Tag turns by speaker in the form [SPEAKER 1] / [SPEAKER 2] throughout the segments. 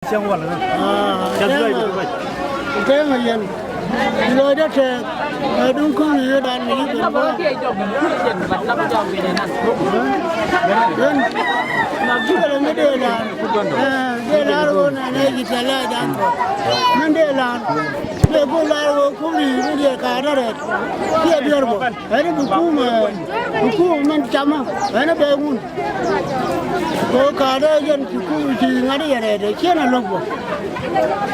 [SPEAKER 1] Xem quần rồi.
[SPEAKER 2] Thế mà nhìn rồi đó thì đúng không như đàn này thì có mà chưa là mới đây là rồi này thì sẽ lại đàn mình đây là để cô lại cô đi mới đi cả đó đấy kia đi rồi ấy nó buku mình chăm ấy nó bé mun cô cả đó dân buku chỉ ngay đây đấy kia là lộc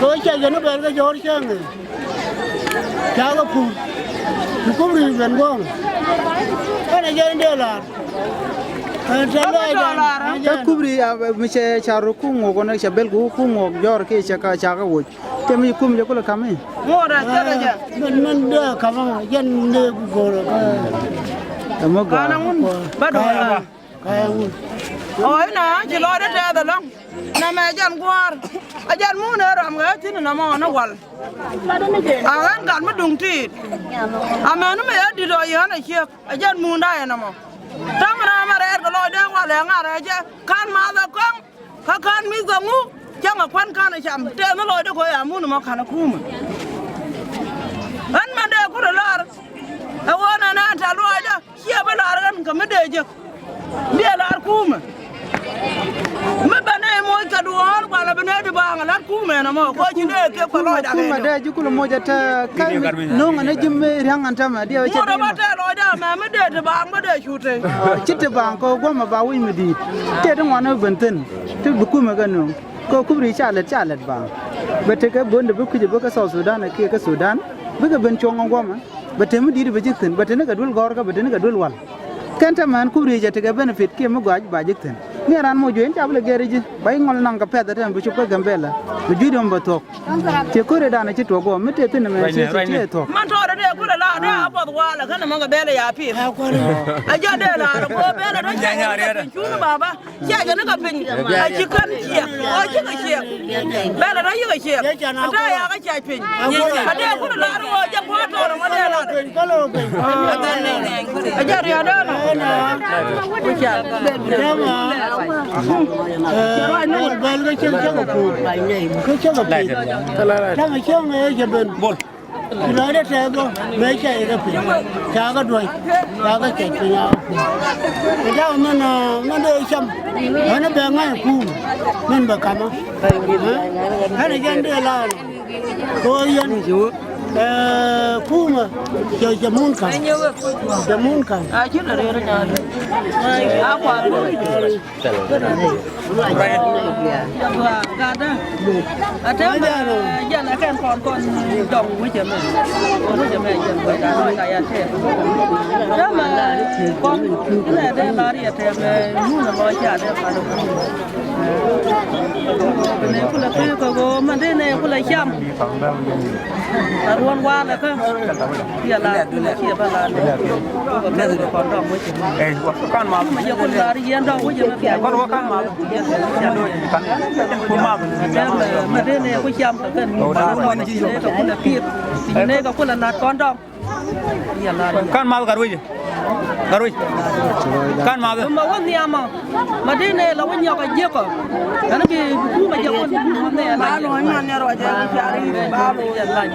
[SPEAKER 2] cô chạy cho nó bé cái gió chơi này cháu cũng đi gần quang cái này dân đây là
[SPEAKER 3] ta kubri mi che charo ku ngo gona che bel ku ngo jor ke che ka cha ka wo te mi kum je ko la kami
[SPEAKER 2] ngora chara ja mình đưa kama dân đưa go rồi
[SPEAKER 3] ta mo ga
[SPEAKER 1] Ba đồ.
[SPEAKER 4] Ôi nè, chỉ lo đến đây rồi nè mẹ chân qua, chân muốn nữa làm cái chứ nó mà nó quằn, anh cần mới đụng thịt, mẹ nó mẹ đi rồi vậy này kia, chân muốn đây nè mà, tao mà đây cái lối đang qua lẻng à đây chứ, can mà ra con, can mi gồng ngủ, chẳng là quan can này chậm, trên nó lối đó coi muốn mà khăn nó cùm, anh mà đây cũng là lo, nè trả lối đó, kia bây giờ anh cầm cái đây chứ. Dia lar kuma. Me bana mo kaduan wala bana de banga lar kuma na mo ko jinde ke ko loy da
[SPEAKER 3] kuma da ju kula mo jata ka no ngana jimme rang anta ma dia che
[SPEAKER 4] mo da bata loy da ma me de bang me de chute
[SPEAKER 3] chitte bang ko goma ba wi mi di te da ngwana benten te bu kuma ga no ko kubri chalet bang bete ka bonde bu kuje bu ka South Sudan ke ka Sudan bu ga ben chongo goma bete mi di be jikten bete ne ga dul gor ka bete ne ga dul wal kanta man kubri jate ga benefit ke mo gaj ba jikten ni ran mo join tabla gereji bay ngol nang ka peda tan bu chupa gambela bu jidi on ba tok te ko re dana ci to go mete tin me ci to
[SPEAKER 4] man to de ko la de abod wala kana mo ga bele ya pi aja de la ko bele do ja chunu baba ja ga na ka pin a ci kan ci o ci ka ci bele do yi ka ci ta ya ka ci pin a de ko la ro ja ko to ro mo de la aja ri ada na ko ci
[SPEAKER 2] bel cái chân chắc là phù cái chắc là phù chắc là chân này giờ bên nói đấy xe cô mấy chạy cái phù cha cái đuôi cha cái chạy thì nhau cái đó nó đôi chăm nó bé ngay phù nên bà cầm á cái này dân đây là cô dân phù mà chờ muốn cầm
[SPEAKER 4] chứ là đây đó áo quà gạt đó thế mà giờ là cái con chồng với chị mình giờ người ta nói cái thế đó mà con cái này đây là đi thế mà muốn là nói chả thế mà cái này cũng là cái cô mà đây này cũng là chăm là luôn qua là cái giờ là chia ba là cái gì còn đồng với chị
[SPEAKER 1] Con mà
[SPEAKER 4] giờ con là đi yên đâu với chị
[SPEAKER 1] con có con mà
[SPEAKER 4] mà đây này có chăm cả cần con này có con là kiệt này có con là nạt con đâu
[SPEAKER 1] con mà garuj con mà
[SPEAKER 4] con nhà mà đây này là con nhỏ cái giấc à nó cái cú mà giấc con này là nó nhà rồi ba lô là